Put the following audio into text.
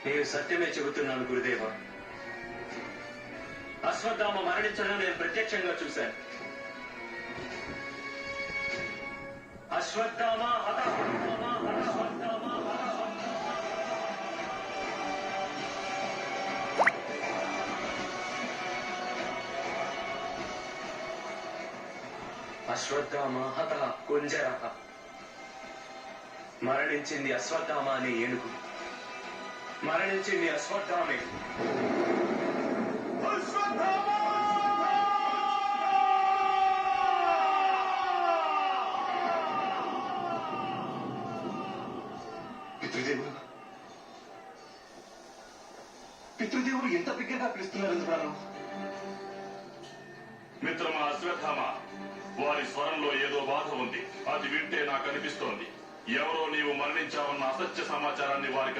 నేను సత్యమే చెబుతున్నాను గురుదేవ. అశ్వత్థామ మరణించడం నేను ప్రత్యక్షంగా చూశాను. అశ్వత్థామ హత అశ్వత్థామ అశ్వత్థామ హత కుంజర. మరణించింది అశ్వత్థామ అనే ఏనుగు. మరణించింది అశ్వత్థామే. పితృదేవుడు పితృదేవుడు ఎంత బిగ్గరగా పిలుస్తున్నారు ఎందుకు? మిత్రమా అశ్వత్థామ, వారి స్వరంలో ఏదో బాధ ఉంది. అది వింటే నాకు అనిపిస్తోంది ఎవరో నీవు మరణించావన్న అసత్య సమాచారాన్ని వారికి